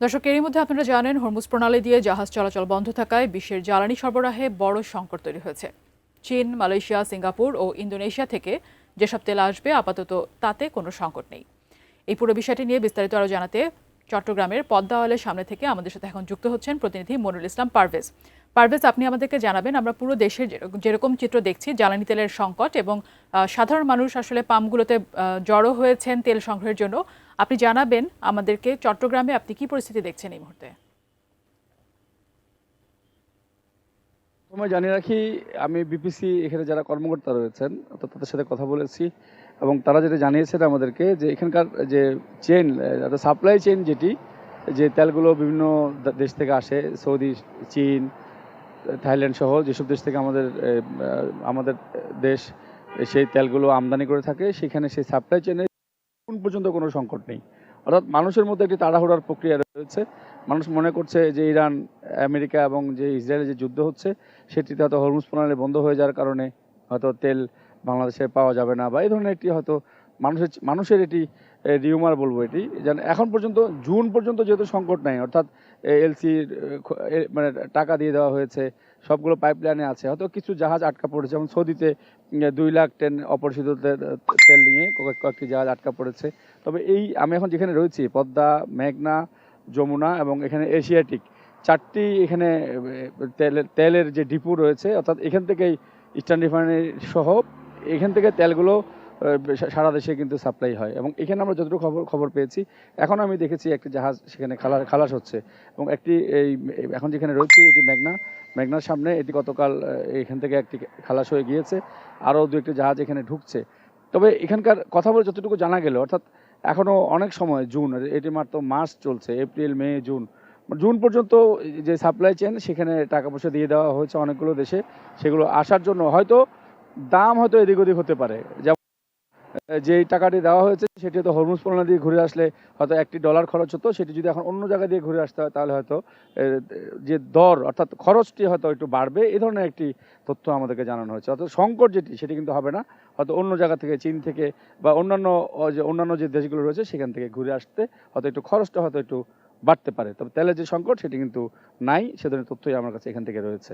দর্শক, এরই মধ্যে আপনারা জানেন হরমুজ প্রণালী দিয়ে জাহাজ চলাচল বন্ধ থাকায় বিশ্বের জ্বালানি সরবরাহে বড় সংকট তৈরি হয়েছে। চীন, মালয়েশিয়া, সিঙ্গাপুর ও ইন্দোনেশিয়া থেকে যেসব তেল আসবে আপাতত তাতে কোনো সংকট নেই। এই পুরো বিষয়টি নিয়ে বিস্তারিত আরও জানাতে চট্টগ্রামের পদ্মা অয়েলের সামনে থেকে আমাদের সাথে এখন যুক্ত হচ্ছেন প্রতিনিধি মনিরুল ইসলাম পারভেজ। পারভেজ, আপনি আমাদেরকে জানাবেন, আমরা পুরো দেশের যেরকম চিত্র দেখছি জ্বালানি তেলের সংকট এবং সাধারণ মানুষ আসলে পাম্পগুলোতে জড়ো হয়েছেন তেল সংগ্রহের জন্য। আপনি জানাবেন আমাদেরকে চট্টগ্রামে আপনি কি পরিস্থিতি দেখছেন এই মুহূর্তে। প্রথমে জানিয়ে রাখি, আমি বিপিসি এখানে যারা কর্মকর্তা রয়েছেন অর্থাৎ তাদের সাথে কথা বলেছি এবং তারা যেটা জানিয়েছেন আমাদেরকে যে এখানকার যে চেন, সাপ্লাই চেন যেটি, যে তেলগুলো বিভিন্ন দেশ থেকে আসে, সৌদি, চীন, থাইল্যান্ড সহ যেসব দেশ থেকে আমাদের দেশ সেই তেলগুলো আমদানি করে থাকে, সেখানে সেই সাপ্লাই চেনে এখন পর্যন্ত কোনো সংকট নেই। অর্থাৎ মানুষের মধ্যে একটি তাড়াহুড়ার প্রক্রিয়া রয়েছে। মানুষ মনে করছে যে ইরান, আমেরিকা এবং যে ইসরায়েলের যে যুদ্ধ হচ্ছে সেটিতে হয়তো হরমুজ প্রণালী বন্ধ হয়ে যাওয়ার কারণে হয়তো তেল বাংলাদেশে পাওয়া যাবে না, বা এই ধরনের একটি হয়তো মানুষের এটি রিউমার বলবো। এটি যেন এখন পর্যন্ত জুন পর্যন্ত যেহেতু সংকট নাই, অর্থাৎ এলসির মানে টাকা দিয়ে দেওয়া হয়েছে, সবগুলো পাইপলাইনে আছে, হয়তো কিছু জাহাজ আটকা পড়েছে। যেমন সৌদিতে 2 লাখ টন অপরিশোধিত তেল নিয়ে কয়েকটি জাহাজ আটকা পড়েছে। তবে আমি এখন যেখানে রয়েছি, পদ্মা, মেঘনা, যমুনা এবং এখানে এশিয়াটিক, 4টি এখানে তেলের যে ডিপো রয়েছে, অর্থাৎ এখান থেকেই ইস্টার্ন রিফাইনারি সহ এখান থেকে তেলগুলো সারা দেশে কিন্তু সাপ্লাই হয়। এবং এখানে আমরা যতটুকু খবর পেয়েছি, এখন আমি দেখেছি একটি জাহাজ সেখানে খালাস হচ্ছে এবং এখন যেখানে রয়েছে এটি মেঘনার সামনে, এটি গতকাল এখান থেকে একটি খালাস হয়ে গিয়েছে। আরও 2-1টি জাহাজ এখানে ঢুকছে। তবে এখানকার কথা বলে যতটুকু জানা গেল, অর্থাৎ এখনও অনেক সময়, জুন, এটি মাত্র মাস চলছে, এপ্রিল, মে, জুন পর্যন্ত যে সাপ্লাই চেন সেখানে টাকা পয়সা দিয়ে দেওয়া হয়েছে অনেকগুলো দেশে। সেগুলো আসার জন্য হয়তো দাম হয়তো এদিক ওদিক হতে পারে। যেমন যেই টাকাটি দেওয়া হয়েছে সেটি হয়তো হরমুজ প্রণালী দিয়ে ঘুরে আসলে হয়তো $1 খরচ হতো, সেটি যদি এখন অন্য জায়গা দিয়ে ঘুরে আসতে হয় তাহলে হয়তো যে দর অর্থাৎ খরচটি হয়তো একটু বাড়বে। এই ধরনের একটি তথ্য আমাদেরকে জানানো হয়েছে। অর্থাৎ সংকট সেটি কিন্তু হবে না, হয়তো অন্য জায়গা থেকে, চীন থেকে বা অন্যান্য যে দেশগুলো রয়েছে সেখান থেকে ঘুরে আসতে হয়তো একটু খরচটা হয়তো একটু বাড়তে পারে। তবে তেলের যে সংকট সেটি কিন্তু নাই, সে ধরনের তথ্যই আমার কাছে এখান থেকে রয়েছে।